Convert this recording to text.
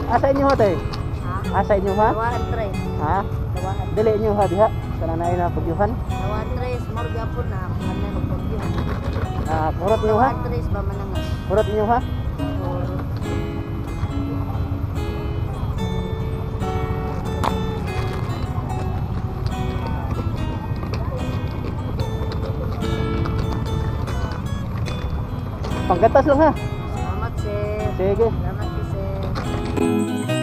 Asa inyo ha tay? Ha? Asa inyo ha? Dawahan tres. Ha? Dawahan. Dili inyo ha diha. Kananay na pagyuhan. Dawahan tres. Morga po na. Kanan o pagyo. Ah, kurot inyo ha? Dawahan tres ba manangas? Kurot inyo ha? Or Panggatas lang ha. salamat sir. Sige. Salamat sir.